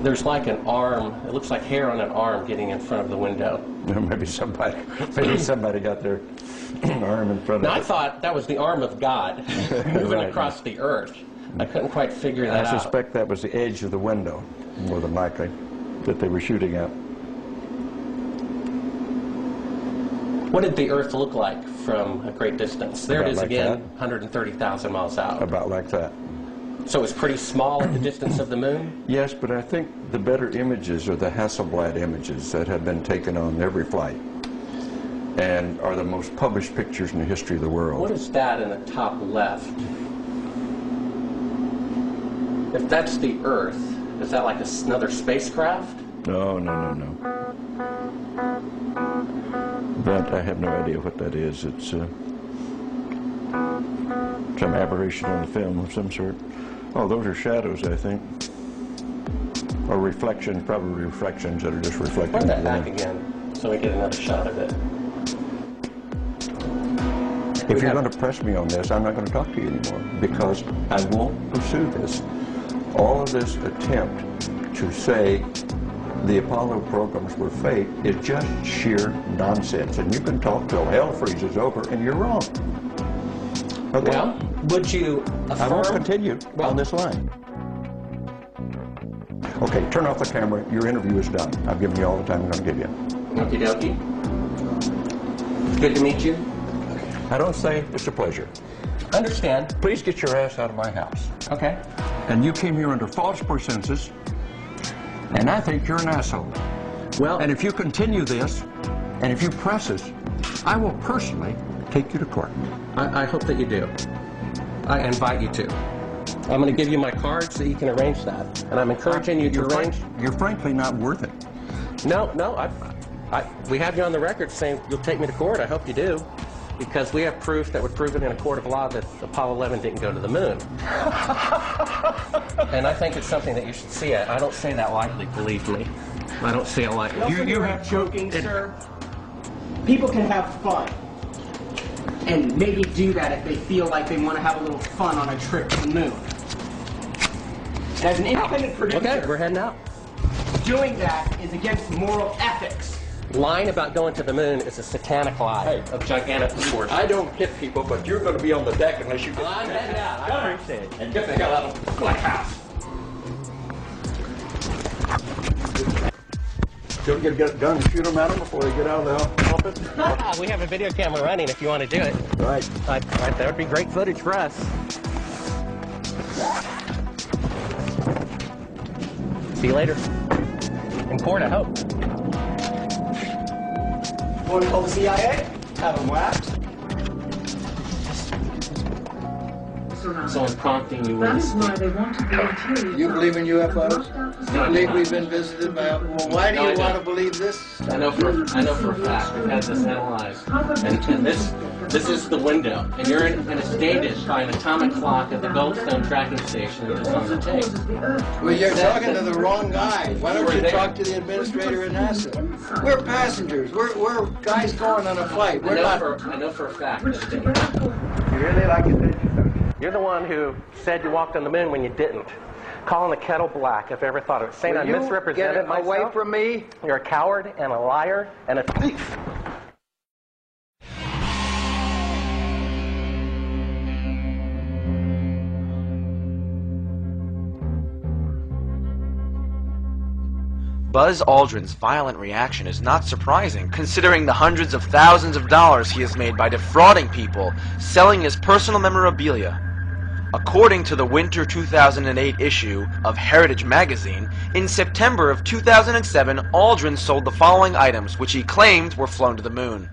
Speaker 7: There's like an arm. It looks like hair on an arm getting in front of the window.
Speaker 2: Maybe somebody got their arm in front of it.
Speaker 7: Now I thought that was the arm of God moving across the Earth. I couldn't quite figure that out.
Speaker 2: I suspect that was the edge of the window, more than likely, that they were shooting at.
Speaker 7: What did the Earth look like from a great distance? There it is again, 130,000 miles out.
Speaker 2: About like that.
Speaker 7: So it's pretty small at the distance of the moon?
Speaker 2: Yes, but I think the better images are the Hasselblad images that have been taken on every flight and are the most published pictures in the history of the world.
Speaker 7: What is that in the top left? If that's the Earth, is that like another spacecraft?
Speaker 2: No. That, I have no idea what that is. It's some aberration on the film of some sort. Oh, those are shadows, I think. Or reflections, probably reflections that are just reflecting.
Speaker 7: Run that back again so we get another shot of it.
Speaker 2: If you're going to press me on this, I'm not going to talk to you anymore because I won't pursue this. All of this attempt to say the Apollo programs were fake is just sheer nonsense. And you can talk till hell freezes over, and you're wrong. Okay?
Speaker 7: Well, would you affirm?
Speaker 2: I won't continue on this line. Okay, turn off the camera. Your interview is done. I've given you all the time I'm going to give you.
Speaker 7: Okie dokie. Good to meet you.
Speaker 2: I don't say it's a pleasure.
Speaker 7: Understand.
Speaker 2: Please get your ass out of my house.
Speaker 7: Okay.
Speaker 2: And you came here under false pretenses, and I think you're an asshole.
Speaker 7: Well,
Speaker 2: and if you continue this, and if you press this, I will personally take you to court.
Speaker 7: I hope that you do. I invite you to. I'm going to give you my card so you can arrange that. And I'm encouraging you to arrange.
Speaker 2: You're frankly not worth it.
Speaker 7: No, we have you on the record saying you'll take me to court. I hope you do. Because we have proof that would prove it in a court of law that Apollo 11 didn't go to the moon. And I think it's something that you should see. I don't say that lightly, believe me. I don't say it lightly.
Speaker 3: You have joking, sir. People can have fun. And maybe do that if they feel like they want to have a little fun on a trip to the moon. And as an independent producer,
Speaker 7: okay, we're heading out.
Speaker 3: Doing that is against moral ethics.
Speaker 7: Lying about going to the moon is a satanic lie of gigantic proportions.
Speaker 2: I don't hit people, but you're going to be on the deck unless you get...
Speaker 7: I'm heading out. I appreciate it.
Speaker 2: And get the hell out of the Black House. Don't get a gun and shoot them at them before they get out of the office?
Speaker 7: We have a video camera running if you want to do it.
Speaker 2: Right.
Speaker 7: Right, that would be great footage for us. See you later. In court, I hope.
Speaker 3: Want to call the CIA? Have them whacked.
Speaker 7: Someone's prompting you.
Speaker 6: That is why they want to be interior.
Speaker 9: You believe in UFOs? You believe we've been visited by... Well, why do you want to believe this?
Speaker 7: I know for a fact. We've had this analyzed. And this is the window. And you're in, and it's dated by an atomic clock at the Goldstone tracking station that is on the tape.
Speaker 9: Well, you're talking to the wrong guy. Why don't you talk to the administrator at NASA? We're passengers. We're guys going on a flight. We're not...
Speaker 7: I know for a fact.
Speaker 9: You really like it?
Speaker 7: You're the one who said you walked on the moon when you didn't. Calling the kettle black, if I ever thought of it. Saying I misrepresented myself.
Speaker 9: Away from me.
Speaker 7: You're a coward and a liar and a thief.
Speaker 1: Buzz Aldrin's violent reaction is not surprising, considering the hundreds of thousands of dollars he has made by defrauding people, selling his personal memorabilia. According to the winter 2008 issue of Heritage Magazine, in September of 2007, Aldrin sold the following items which he claimed were flown to the moon.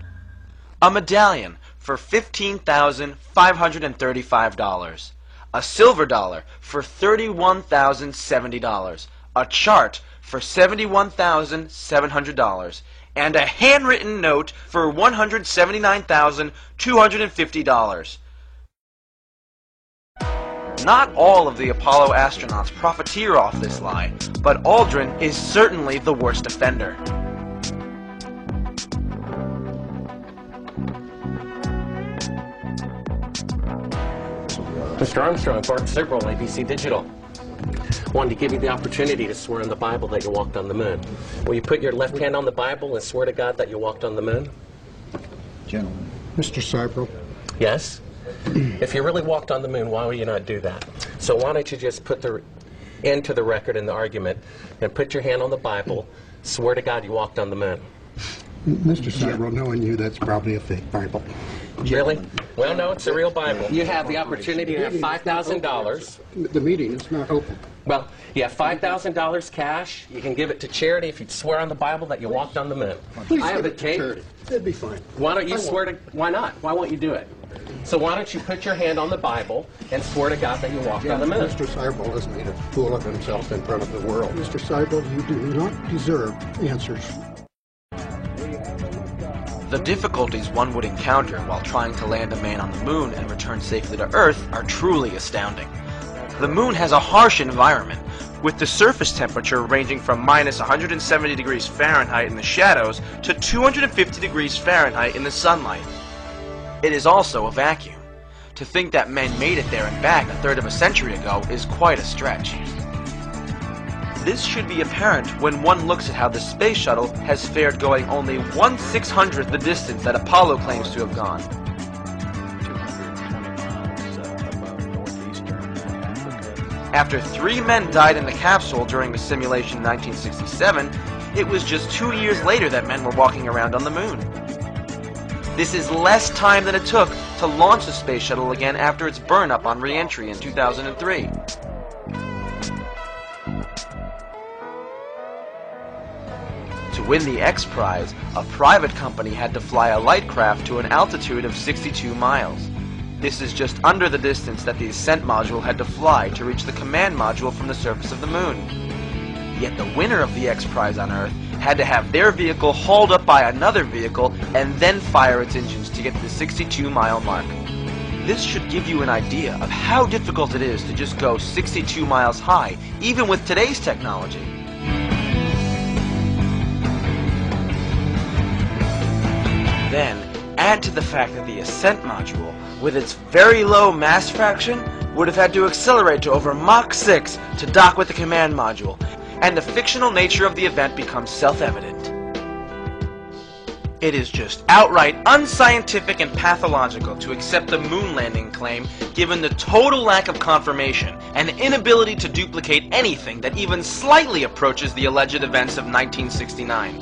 Speaker 1: A medallion for $15,535. A silver dollar for $31,070. A chart for $71,700. And a handwritten note for $179,250. Not all of the Apollo astronauts profiteer off this lie, but Aldrin is certainly the worst offender.
Speaker 7: Mr. Armstrong, Bart Sibrel, ABC Digital. Wanted to give you the opportunity to swear on the Bible that you walked on the moon. Will you put your left hand on the Bible and swear to God that you walked on the moon?
Speaker 4: Gentlemen. Mr. Sibrel.
Speaker 7: Yes? If you really walked on the moon, why would you not do that? So why don't you just put the end to the record in the argument and put your hand on the Bible, swear to God you walked on the moon.
Speaker 4: Mr. Sibrel, knowing you, that's probably a fake Bible.
Speaker 7: Really? Well, no, it's a real Bible. You have the opportunity to have $5,000.
Speaker 4: The meeting is not open.
Speaker 7: Well, you have $5,000 cash. You can give it to charity if you swear on the Bible that you walked on the moon.
Speaker 4: Please
Speaker 7: I have
Speaker 4: give
Speaker 7: it
Speaker 4: it to
Speaker 7: taped.
Speaker 4: charity. It'd be fine.
Speaker 7: Why don't you swear to... Why not? Why won't you do it? So why don't you put your hand on the Bible and swear to God that you walked on the moon?
Speaker 4: Mr. Sibrel has made a fool of himself in front of the world. Mr. Sibrel, you do not deserve answers.
Speaker 1: The difficulties one would encounter while trying to land a man on the moon and return safely to Earth are truly astounding. The moon has a harsh environment, with the surface temperature ranging from minus 170 degrees Fahrenheit in the shadows to 250 degrees Fahrenheit in the sunlight. It is also a vacuum. To think that men made it there and back a third of a century ago is quite a stretch. This should be apparent when one looks at how the space shuttle has fared going only 1/600th the distance that Apollo claims to have gone. After 3 men died in the capsule during the simulation in 1967, it was just 2 years later that men were walking around on the moon. This is less time than it took to launch the space shuttle again after its burn-up on re-entry in 2003. To win the X Prize, a private company had to fly a light craft to an altitude of 62 miles. This is just under the distance that the ascent module had to fly to reach the command module from the surface of the moon. Yet the winner of the X Prize on Earth had to have their vehicle hauled up by another vehicle and then fire its engines to get to the 62-mile mark. This should give you an idea of how difficult it is to just go 62 miles high, even with today's technology. Then, add to the fact that the ascent module, with its very low mass fraction, would have had to accelerate to over Mach 6 to dock with the command module, and the fictional nature of the event becomes self-evident. It is just outright unscientific and pathological to accept the moon landing claim given the total lack of confirmation and inability to duplicate anything that even slightly approaches the alleged events of 1969.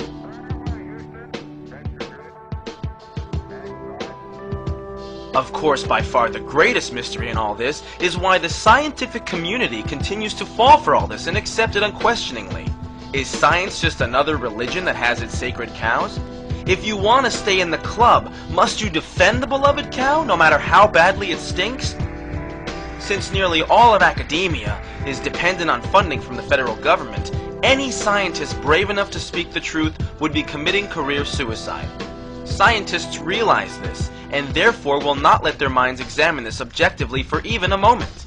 Speaker 1: Of course, by far the greatest mystery in all this is why the scientific community continues to fall for all this and accept it unquestioningly. Is science just another religion that has its sacred cows? If you want to stay in the club, must you defend the beloved cow, no matter how badly it stinks? Since nearly all of academia is dependent on funding from the federal government, any scientist brave enough to speak the truth would be committing career suicide. Scientists realize this, and therefore will not let their minds examine this objectively for even a moment.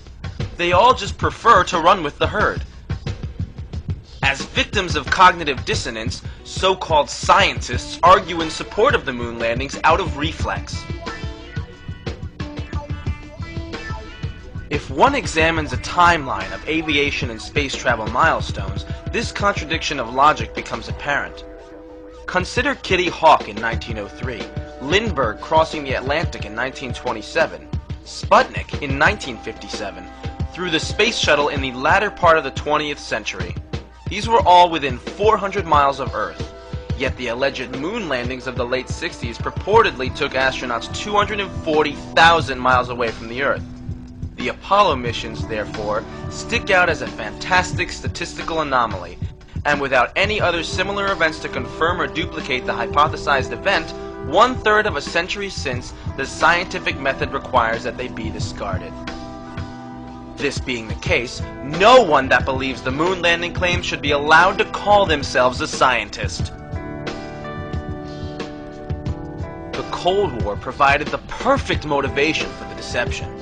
Speaker 1: They all just prefer to run with the herd. As victims of cognitive dissonance, so-called scientists argue in support of the moon landings out of reflex. If one examines a timeline of aviation and space travel milestones, this contradiction of logic becomes apparent. Consider Kitty Hawk in 1903, Lindbergh crossing the Atlantic in 1927, Sputnik in 1957, through the space shuttle in the latter part of the 20th century. These were all within 400 miles of Earth, yet the alleged moon landings of the late 60s purportedly took astronauts 240,000 miles away from the Earth. The Apollo missions, therefore, stick out as a fantastic statistical anomaly, and without any other similar events to confirm or duplicate the hypothesized event, 1/3 of a century since, the scientific method requires that they be discarded. This being the case, no one that believes the moon landing claims should be allowed to call themselves a scientist. The Cold War provided the perfect motivation for the deception.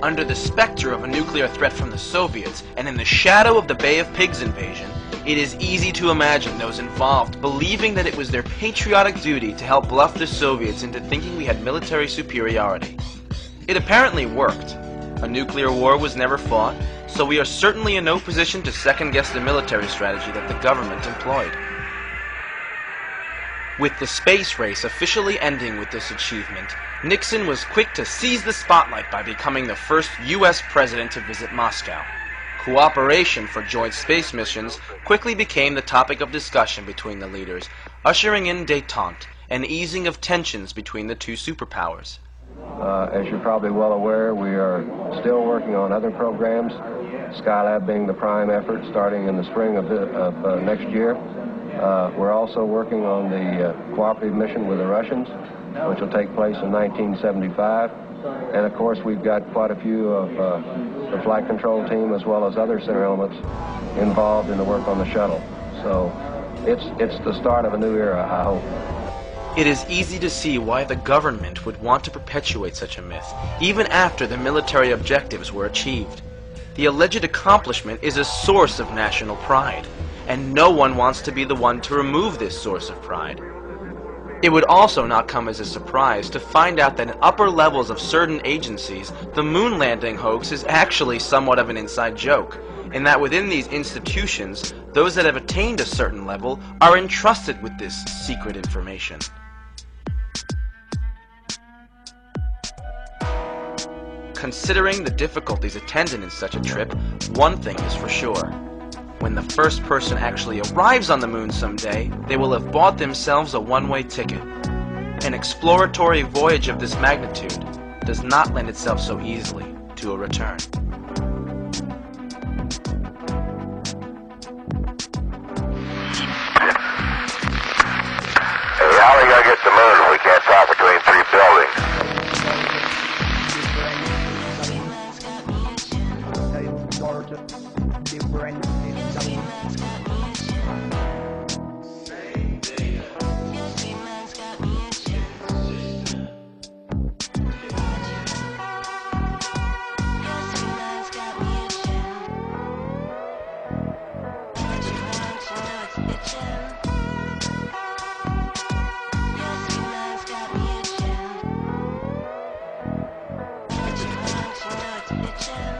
Speaker 1: Under the specter of a nuclear threat from the Soviets, and in the shadow of the Bay of Pigs invasion, it is easy to imagine those involved believing that it was their patriotic duty to help bluff the Soviets into thinking we had military superiority. It apparently worked. A nuclear war was never fought, so we are certainly in no position to second-guess the military strategy that the government employed. With the space race officially ending with this achievement, Nixon was quick to seize the spotlight by becoming the first U.S. president to visit Moscow. Cooperation for joint space missions quickly became the topic of discussion between the leaders, ushering in détente, an easing of tensions between the two superpowers.
Speaker 8: As you're probably well aware, we are still working on other programs, Skylab being the prime effort starting in the spring of next year. We're also working on the cooperative mission with the Russians, which will take place in 1975. And of course, we've got quite a few of the flight control team as well as other center elements involved in the work on the shuttle. So it's the start of a new era, I hope.
Speaker 1: It is easy to see why the government would want to perpetuate such a myth, even after the military objectives were achieved. The alleged accomplishment is a source of national pride, and no one wants to be the one to remove this source of pride. It would also not come as a surprise to find out that in upper levels of certain agencies, the moon landing hoax is actually somewhat of an inside joke, and that within these institutions, those that have attained a certain level are entrusted with this secret information. Considering the difficulties attendant in such a trip, one thing is for sure. When the first person actually arrives on the moon someday, they will have bought themselves a one-way ticket. An exploratory voyage of this magnitude does not lend itself so easily to a return.
Speaker 10: Hey, how are we going to get to the moon if we can't talk between three buildings?
Speaker 11: Bitchin'.